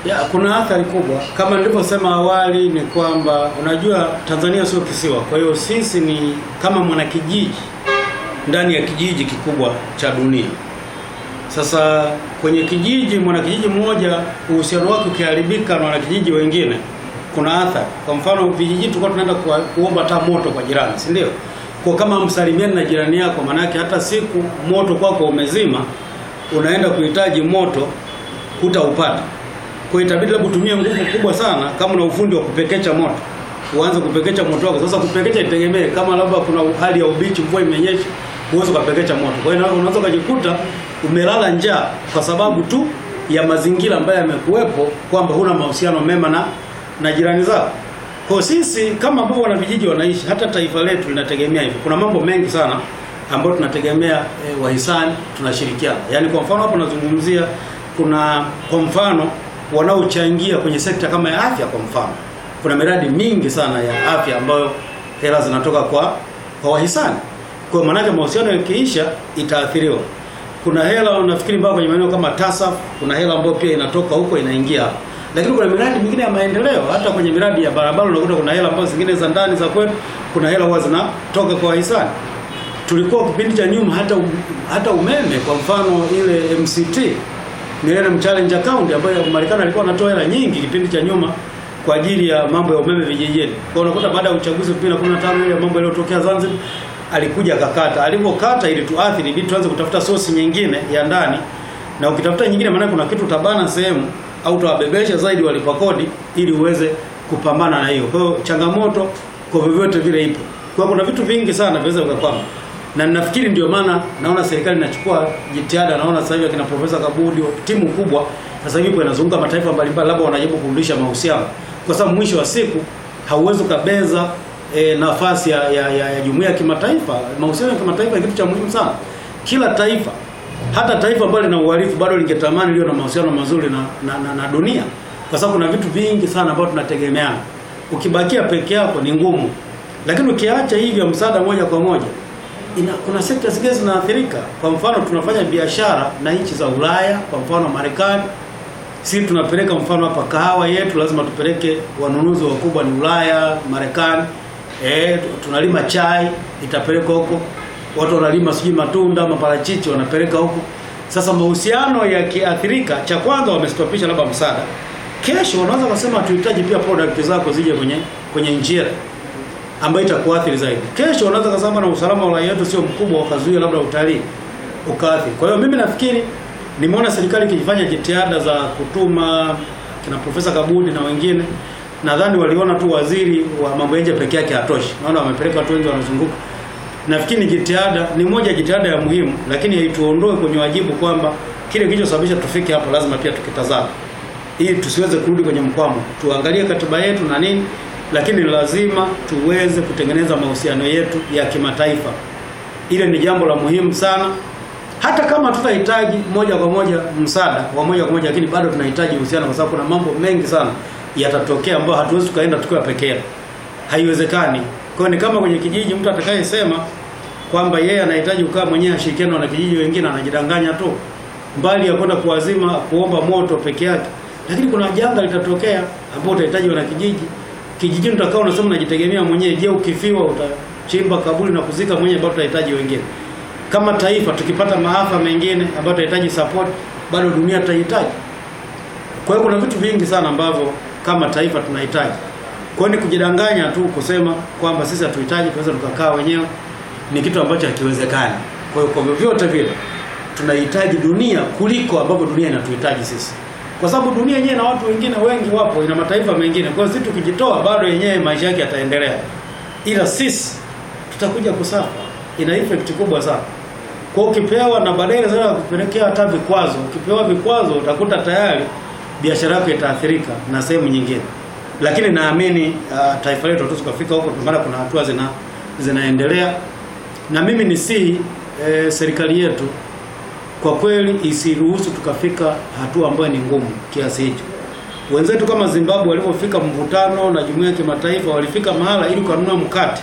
Ya, kuna athari kubwa kama nilivyosema awali, ni kwamba unajua Tanzania sio kisiwa. Kwa hiyo sisi ni kama mwanakijiji ndani ya kijiji kikubwa cha dunia. Sasa kwenye kijiji, mwanakijiji mmoja uhusiano wake ukiharibika na wanakijiji wengine, kuna athari. Kwa mfano vijiji tulikuwa tunaenda kuomba hata moto kwa jirani, si ndio? Kwa kama msalimiani na jirani yako, maana yake hata siku moto kwako umezima, unaenda kuhitaji moto hutaupata. Kwa hiyo itabidi labda utumie nguvu kubwa sana, kama una ufundi wa kupekecha moto, uanze kupekecha moto wako. Sasa kupekecha itegemee, kama labda kuna hali ya ubichi, mvua imenyesha, uweze kupekecha moto. Kwa hiyo unaweza kujikuta umelala njaa kwa sababu tu ya mazingira ambayo yamekuwepo, kwamba huna mahusiano mema na jirani zako. Kwa sisi kama ambao wana vijiji wanaishi, hata taifa letu linategemea hivyo. Kuna mambo mengi sana ambayo tunategemea wahisani, tunashirikiana. Yaani kwa mfano hapo nazungumzia, kuna kwa mfano wanaochangia kwenye sekta kama ya afya. Kwa mfano kuna miradi mingi sana ya afya ambayo hela zinatoka kwa wahisani. Kwa maana yake mahusiano yakiisha itaathiriwa. Kuna hela nafikiri mpaka kwenye maeneo kama TASAF, kuna hela ambayo pia inatoka huko inaingia hapa. Lakini kuna miradi mingine ya maendeleo, hata kwenye miradi ya barabara unakuta kuna hela ambazo zingine za ndani za kwetu, kuna hela huwa zinatoka kwa wahisani. Tulikuwa kipindi cha nyuma hata umeme, kwa mfano ile MCT, Millennium Challenge Account, ambayo Marekani alikuwa anatoa hela nyingi kipindi cha nyuma kwa ajili ya mambo ya umeme vijijini. Kwa unakuta baada ya uchaguzi 2015 ile mambo yaliyotokea Zanzibar, alikuja akakata. Alipokata ili tuathiri, ili tuanze kutafuta source nyingine ya ndani, na ukitafuta nyingine maana kuna kitu utabana sehemu au tuwabebesha zaidi walipa kodi ili uweze kupambana na hiyo. Kwa hiyo changamoto kwa vyovyote vile ipo. Kwa kuna vitu vingi sana viweza kukwama. Na ninafikiri ndio maana naona serikali inachukua jitihada. Naona sasa hivi kina Profesa Kabudi, timu kubwa sasa hivi inazunguka mataifa mbalimbali, labda wanajaribu kurudisha mahusiano. Kwa sababu mwisho wa siku hauwezi kubeza nafasi ya jumuiya ya kimataifa. Mahusiano ya kimataifa ni kitu cha muhimu sana. Kila taifa, hata taifa ambalo lina uhalifu bado lingetamani liwe na mahusiano mazuri na dunia, kwa sababu kuna vitu vingi sana ambavyo tunategemeana. Ukibakia peke yako ni ngumu, lakini ukiacha hivyo msaada moja kwa moja, kuna sekta zingine zinaathirika. Kwa mfano tunafanya biashara na nchi za Ulaya, kwa mfano Marekani. Sisi tunapeleka mfano hapa kahawa yetu lazima tupeleke, wanunuzi wakubwa ni Ulaya, Marekani. Tunalima chai, itapelekwa huko. Watu wanalima sijui matunda, maparachichi, wanapeleka huko. Sasa mahusiano yakiathirika, cha kwanza wamestopisha labda msaada. Kesho wanaweza kusema tuhitaji pia product zako zije kwenye njia ambayo itakuathiri zaidi. Kesho wanaweza kusema na usalama wa raia wetu sio mkubwa, wakazuia labda utalii ukaathiri. Kwa hiyo mimi nafikiri nimeona serikali ikifanya jitihada za kutuma kina Profesa Kabudi na wengine. Nadhani waliona tu waziri wa mambo ya nje peke yake hatoshi. Naona wamepeleka watu wengi wanazunguka. Nafikiri jitihada ni moja, jitihada ya muhimu, lakini haituondoe kwenye wajibu kwamba kile kilichosababisha tufike hapo lazima pia tukitazama, ili tusiweze kurudi kwenye mkwamo. Tuangalie katiba yetu na nini, lakini lazima tuweze kutengeneza mahusiano yetu ya kimataifa. Ile ni jambo la muhimu sana. Hata kama tutahitaji moja kwa moja msaada wa moja kwa moja, lakini bado tunahitaji uhusiano, kwa sababu kuna mambo mengi sana yatatokea ambayo hatuwezi tukaenda tukiwa peke yetu. Haiwezekani. Kwa ni kama kwenye kijiji, mtu atakayesema kwamba yeye anahitaji kukaa mwenyewe ashirikiane na kijiji wengine, anajidanganya tu, mbali ya kwenda kuwazima kuomba moto peke yake. Lakini kuna janga litatokea ambapo utahitaji wana kijiji utakao unasema unajitegemea mwenyewe. Je, ukifiwa utachimba kaburi na kuzika mwenyewe, bado utahitaji wengine. Kama taifa tukipata maafa mengine ambayo tutahitaji support, bado dunia tutahitaji. Kwa hiyo kuna vitu vingi sana ambavyo kama taifa tunahitaji. Kwa hiyo kujidanganya tu kusema kwamba sisi hatuhitaji kuweza tukakaa wenyewe ni kitu ambacho hakiwezekani. Kwa hiyo kwa vyovyote vile tunahitaji dunia kuliko ambavyo dunia inatuhitaji sisi. Kwa sababu dunia yenyewe na watu wengine wengi wapo, ina mataifa mengine. Kwa hiyo sisi tukijitoa bado yenyewe maisha yake yataendelea. Ila sisi tutakuja kusafa. Ina effect kubwa sana. Kwa ukipewa na baadaye sana kupelekea hata vikwazo. Ukipewa vikwazo utakuta tayari biashara yako itaathirika na sehemu nyingine. Lakini naamini taifa letu tutakufika huko, maana kuna hatua zinaendelea. Na mimi nisihi serikali yetu kwa kweli isiruhusu tukafika hatua ambayo ni ngumu kiasi hicho. Wenzetu kama Zimbabwe walipofika mvutano na jumuiya ya kimataifa, walifika mahala ili kununua mkate,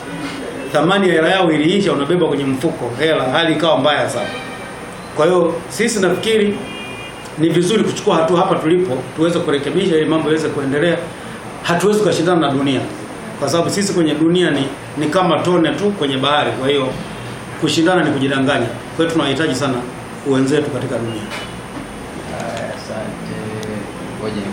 thamani ya hela yao iliisha, unabeba kwenye mfuko hela, hali ikawa mbaya sana. Kwa hiyo sisi nafikiri ni vizuri kuchukua hatua hapa tulipo tuweze kurekebisha ili mambo yaweze kuendelea. Hatuwezi kushindana na dunia, kwa sababu sisi kwenye dunia ni kama tone tu kwenye bahari. Kwa hiyo kushindana ni kujidanganya. Kwa hiyo tunahitaji sana wenzetu katika dunia. Asante.